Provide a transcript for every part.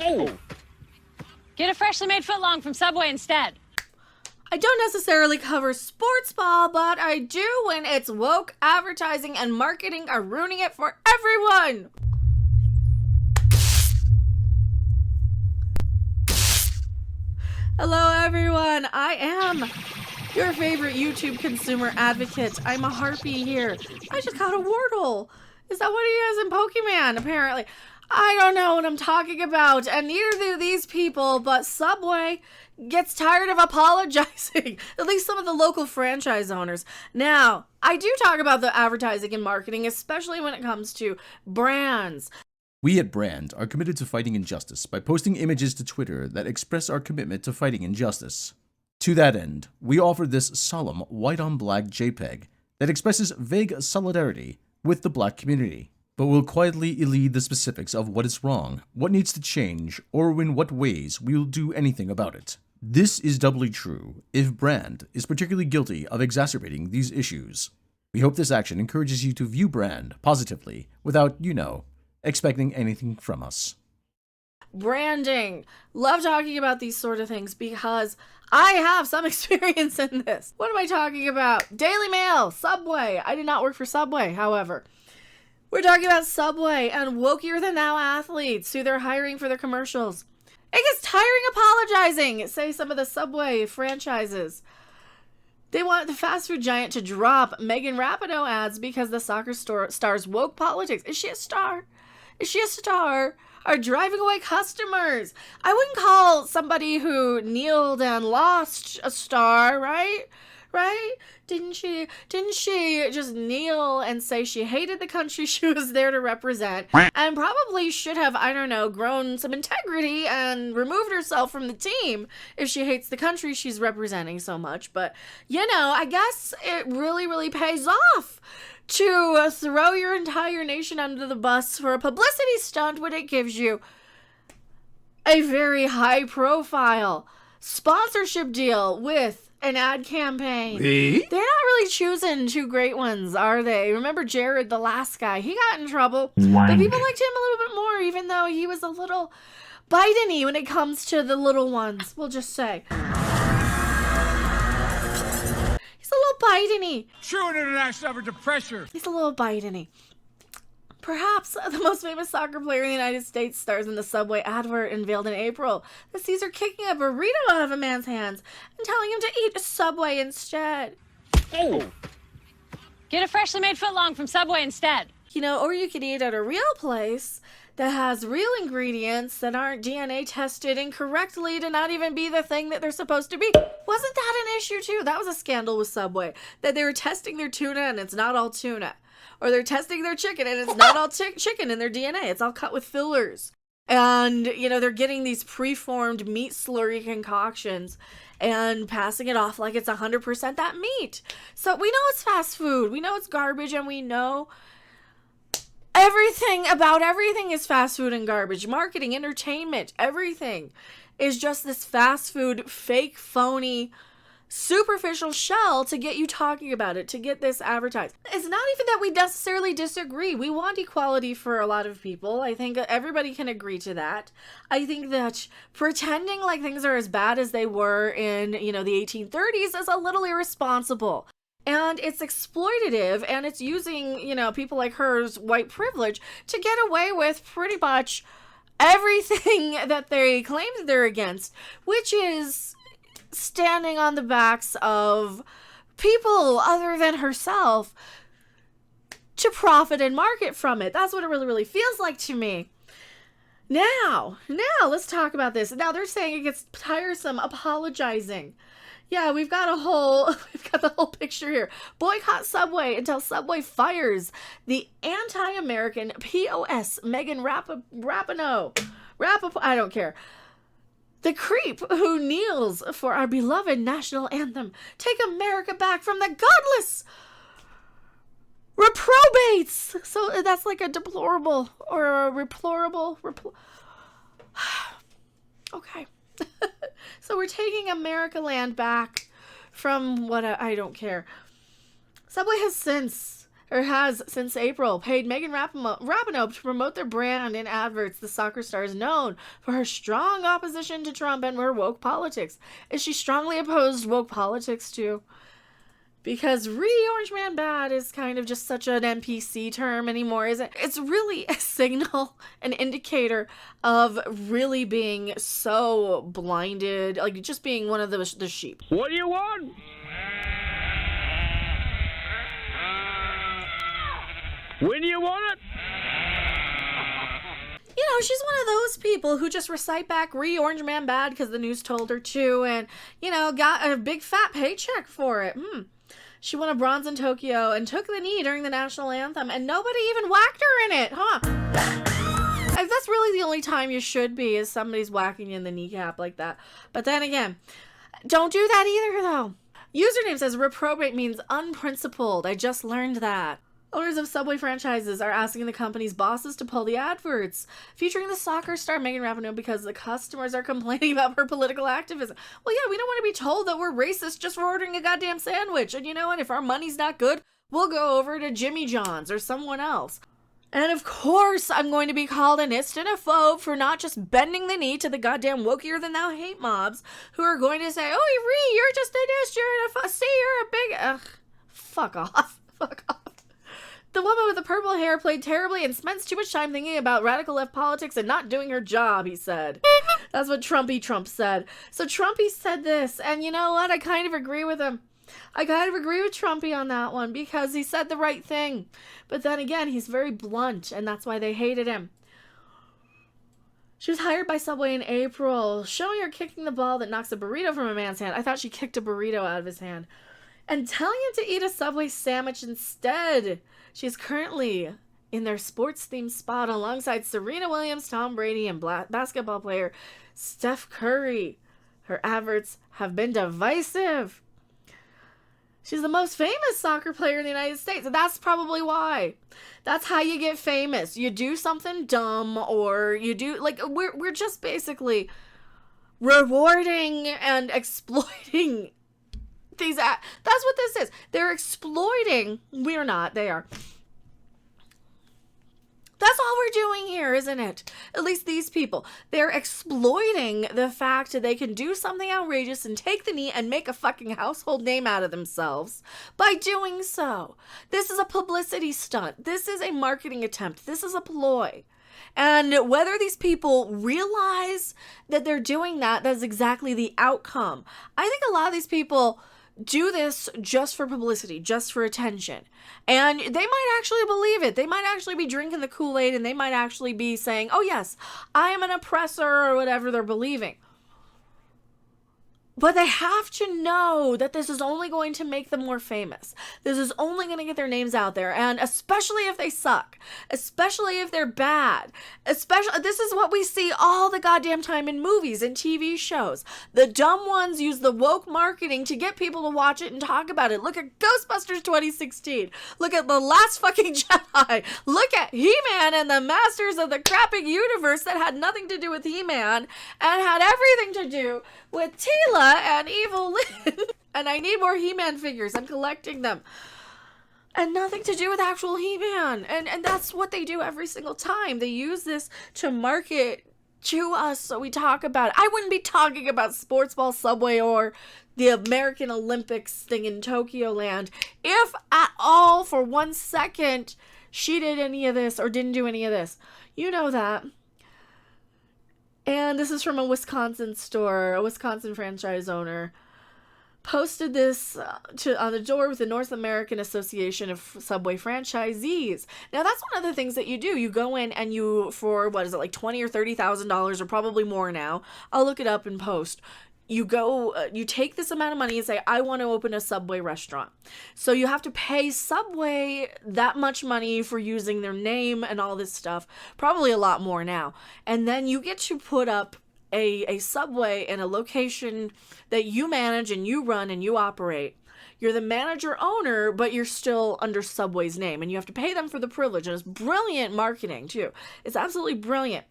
Oh! Get a freshly made footlong from Subway instead. I don't necessarily cover sports ball, but I do when it's woke advertising and marketing are ruining it for everyone. Hello everyone, I am your favorite YouTube consumer advocate. I'm a harpy here. I just caught a Wordle. Is that what he is in Pokemon, apparently? I don't know what I'm talking about, and neither do these people, but Subway gets tired of apologizing. At least some of the local franchise owners. Now, I do talk about the advertising and marketing, especially when it comes to brands. We at Brand are committed to fighting injustice by posting images to Twitter that express our commitment to fighting injustice. To that end, we offer this solemn white-on-black JPEG that expresses vague solidarity with the black community, but will quietly elude the specifics of what is wrong, what needs to change, or in what ways we will do anything about it. This is doubly true if Brand is particularly guilty of exacerbating these issues. We hope this action encourages you to view Brand positively without, expecting anything from us. Branding. Love talking about these sort of things because I have some experience in this. What am I talking about? Daily Mail, Subway. I did not work for Subway, however. We're talking about Subway and wokier than thou athletes who they're hiring for their commercials. It gets tiring apologizing, say some of the Subway franchises. They want the fast food giant to drop Megan Rapinoe ads because the soccer star's woke politics. Is she a star? Is she a star? Are driving away customers. I wouldn't call somebody who kneeled and lost a star, right? Right? Didn't she just kneel and say she hated the country she was there to represent and probably should have, grown some integrity and removed herself from the team if she hates the country she's representing so much. But, I guess it really, really pays off to throw your entire nation under the bus for a publicity stunt when it gives you a very high profile sponsorship deal with an ad campaign. They're not really choosing two great ones, are they? Remember Jared, the last guy? He got in trouble. But people liked him a little bit more, even though he was a little Biden-y when it comes to the little ones, we'll just say. He's a little Biden-y. True international effort to pressure. He's a little Biden-y. Perhaps the most famous soccer player in the United States stars in the Subway advert unveiled in April. The Caesar kicking a burrito out of a man's hands and telling him to eat a Subway instead. Oh! Get a freshly made footlong from Subway instead. Or you could eat at a real place that has real ingredients that aren't DNA tested incorrectly to not even be the thing that they're supposed to be. Wasn't that an issue too? That was a scandal with Subway, that they were testing their tuna and it's not all tuna. Or they're testing their chicken and it's not all chicken in their DNA. It's all cut with fillers. And, they're getting these preformed meat slurry concoctions and passing it off like it's 100% that meat. So we know it's fast food. We know it's garbage, and we know everything about everything is fast food and garbage. Marketing, entertainment, everything is just this fast food, fake, phony, superficial shell to get you talking about it, to get this advertised. It's not even that we necessarily disagree. We want equality for a lot of people. I think everybody can agree to that. I think that pretending like things are as bad as they were in, the 1830s is a little irresponsible. And it's exploitative, and it's using, people like her's white privilege to get away with pretty much everything that they claim that they're against, which is standing on the backs of people other than herself to profit and market from it. That's what it really, really feels like to me. Now, let's talk about this. Now, they're saying it gets tiresome apologizing. Yeah, we've got the whole picture here. Boycott Subway until Subway fires the anti-American POS Megan Rapinoe. I don't care. The creep who kneels for our beloved national anthem. Take America back from the godless reprobates. So that's like a deplorable or a replorable. Okay. So we're taking America land back from what I don't care. Subway has since or has since April, paid Megan Rapinoe to promote their brand in adverts. The soccer star is known for her strong opposition to Trump and her woke politics. Is she strongly opposed woke politics too? Because Orange Man Bad is kind of just such an NPC term anymore, isn't it? It's really a signal, an indicator of really being so blinded, like just being one of the sheep. What do you want? When do you want it? You know, she's one of those people who just recite back Orange Man Bad because the news told her to, and, you know, got a big fat paycheck for it. She won a bronze in Tokyo and took the knee during the national anthem, and nobody even whacked her in it, huh? That's really the only time you should be, is somebody's whacking you in the kneecap like that. But then again, don't do that either, though. Username says reprobate means unprincipled. I just learned that. Owners of Subway franchises are asking the company's bosses to pull the adverts featuring the soccer star Megan Rapinoe because the customers are complaining about her political activism. Well, yeah, we don't want to be told that we're racist just for ordering a goddamn sandwich. And you know what? If our money's not good, we'll go over to Jimmy John's or someone else. And of course, I'm going to be called an ist and a phobe for not just bending the knee to the goddamn wokier than thou hate mobs who are going to say, oh, you're just an ist, you're a see, you're a big... Ugh, fuck off. Fuck off. The woman with the purple hair played terribly and spends too much time thinking about radical left politics and not doing her job, he said. That's what Trump said. So Trumpy said this, and you know what? I kind of agree with him. I kind of agree with Trumpy on that one because he said the right thing. But then again, he's very blunt, and that's why they hated him. She was hired by Subway in April, showing her kicking the ball that knocks a burrito from a man's hand. I thought she kicked a burrito out of his hand. And telling him to eat a Subway sandwich instead. She's currently in their sports-themed spot alongside Serena Williams, Tom Brady, and basketball player Steph Curry. Her adverts have been divisive. She's the most famous soccer player in the United States, and that's probably why. That's how you get famous. You do something dumb, or you do, like, we're just basically rewarding and exploiting these. That's what this is. They're exploiting. We're not. They are. That's all we're doing here, isn't it? At least these people. They're exploiting the fact that they can do something outrageous and take the knee and make a fucking household name out of themselves by doing so. This is a publicity stunt. This is a marketing attempt. This is a ploy. And whether these people realize that they're doing that, that's exactly the outcome. I think a lot of these people do this just for publicity, just for attention. And they might actually believe it. They might actually be drinking the Kool-Aid, and they might actually be saying, oh yes, I am an oppressor, or whatever they're believing. But they have to know that this is only going to make them more famous. This is only going to get their names out there. And especially if they suck. Especially if they're bad. This is what we see all the goddamn time in movies and TV shows. The dumb ones use the woke marketing to get people to watch it and talk about it. Look at Ghostbusters 2016. Look at The Last fucking Jedi. Look at He-Man and the Masters of the Crapping Universe that had nothing to do with He-Man and had everything to do with Tila and Evil Lynn. And I need more He-Man figures. I'm collecting them. And nothing to do with actual He-Man. And that's what they do every single time. They use this to market to us, so we talk about it. I wouldn't be talking about Sports Ball Subway or the American Olympics thing in Tokyo Land if at all for 1 second she did any of this or didn't do any of this. You know that. And this is from a Wisconsin store, a Wisconsin franchise owner. Posted this on the door with the North American Association of Subway Franchisees. Now, that's one of the things that you do. You go in and you, for, what is it, like $20,000 or $30,000 or probably more now. I'll look it up and post. You go, you take this amount of money and say, I want to open a Subway restaurant. So you have to pay Subway that much money for using their name and all this stuff. Probably a lot more now. And then you get to put up a Subway in a location that you manage and you run and you operate. You're the manager owner, but you're still under Subway's name. And you have to pay them for the privilege. And it's brilliant marketing, too. It's absolutely brilliant.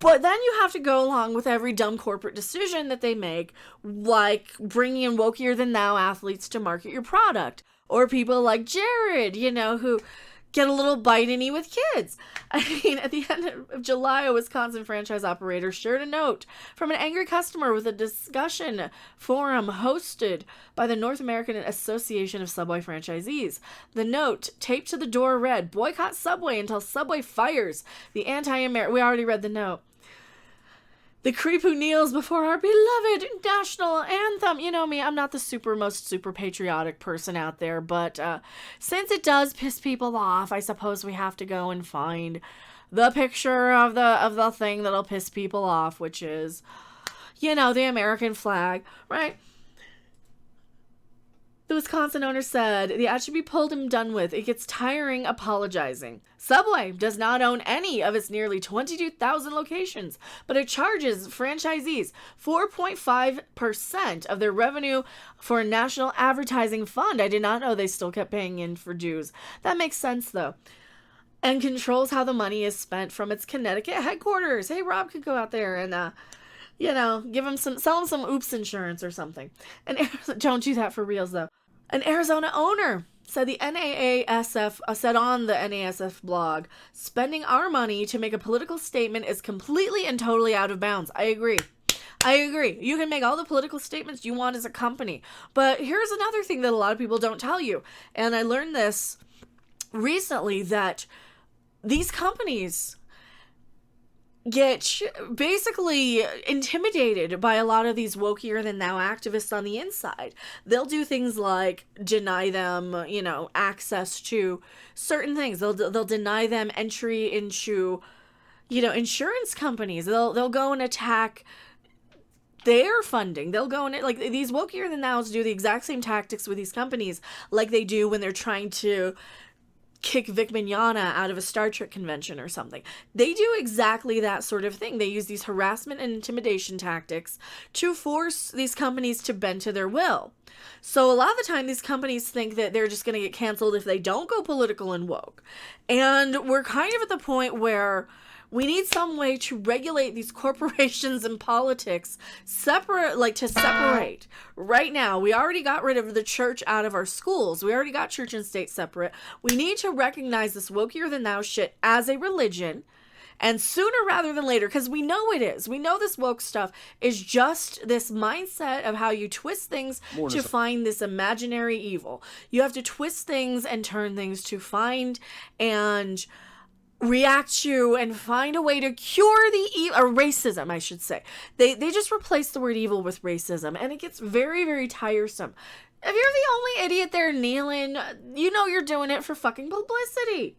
But then you have to go along with every dumb corporate decision that they make, like bringing in wokier than thou athletes to market your product, Or people like Jared, who get a little bite-in-y with kids. I mean, at the end of July, a Wisconsin franchise operator shared a note from an angry customer with a discussion forum hosted by the North American Association of Subway Franchisees. The note, taped to the door, read, "Boycott Subway until Subway fires the anti-American..." We already read the note. "The creep who kneels before our beloved national anthem." You know me, I'm not the most super patriotic person out there, but since it does piss people off, I suppose we have to go and find the picture of the thing that'll piss people off, which is, the American flag, right? The Wisconsin owner said the ad should be pulled and done with. It gets tiring apologizing. Subway does not own any of its nearly 22,000 locations, but it charges franchisees 4.5% of their revenue for a national advertising fund. I did not know they still kept paying in for dues. That makes sense, though. And controls how the money is spent from its Connecticut headquarters. Hey, Rob could go out there and sell him some oops insurance or something. And don't do that for reals, though. An Arizona owner said the NASF said on the NASF blog, "Spending our money to make a political statement is completely and totally out of bounds." I agree. You can make all the political statements you want as a company. But here's another thing that a lot of people don't tell you. And I learned this recently, that these companies get basically intimidated by a lot of these wokier than thou activists on the inside. They'll do things like deny them, access to certain things. They'll deny them entry into, insurance companies. They'll go and attack their funding. They'll go and, like, these wokier than thous do the exact same tactics with these companies like they do when they're trying to kick Vic Mignogna out of a Star Trek convention or something. They do exactly that sort of thing. They use these harassment and intimidation tactics to force these companies to bend to their will. So a lot of the time, these companies think that they're just going to get canceled if they don't go political and woke. And we're kind of at the point where we need some way to regulate these corporations and politics separate. Right now, we already got rid of the church out of our schools. We already got church and state separate. We need to recognize this wokier than thou shit as a religion, and sooner rather than later, because we know it is. We know this woke stuff is just this mindset of how you twist things to find this imaginary evil. You have to twist things and turn things to find and react to and find a way to cure the or racism, I should say. They just replace the word evil with racism, and it gets very, very tiresome. If you're the only idiot there kneeling, you're doing it for fucking publicity.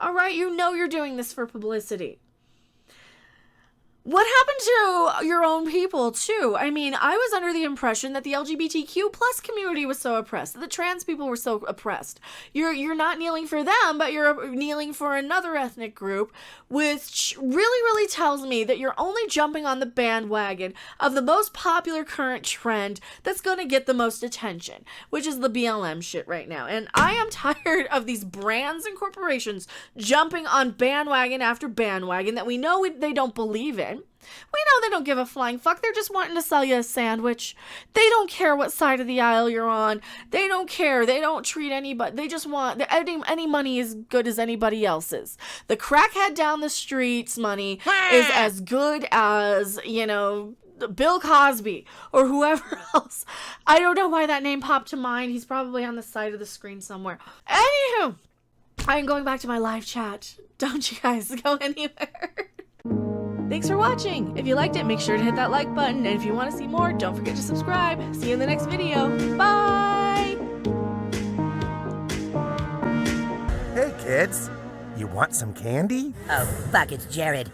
All right, you're doing this for publicity. What happened to your own people, too? I mean, I was under the impression that the LGBTQ plus community was so oppressed, that the trans people were so oppressed. You're not kneeling for them, but you're kneeling for another ethnic group, which really, really tells me that you're only jumping on the bandwagon of the most popular current trend that's going to get the most attention, which is the BLM shit right now. And I am tired of these brands and corporations jumping on bandwagon after bandwagon that we know they don't believe in. We know they don't give a flying fuck. They're just wanting to sell you a sandwich. They don't care what side of the aisle you're on. They don't care. They don't treat anybody. They just want any money as good as anybody else's. The crackhead down the street's money is as good as, Bill Cosby or whoever else. I don't know why that name popped to mind. He's probably on the side of the screen somewhere. Anywho, I'm going back to my live chat. Don't you guys go anywhere. Thanks for watching. If you liked it, make sure to hit that like button. And if you want to see more, don't forget to subscribe. See you in the next video. Bye! Hey kids, you want some candy? Oh, fuck, it's Jared.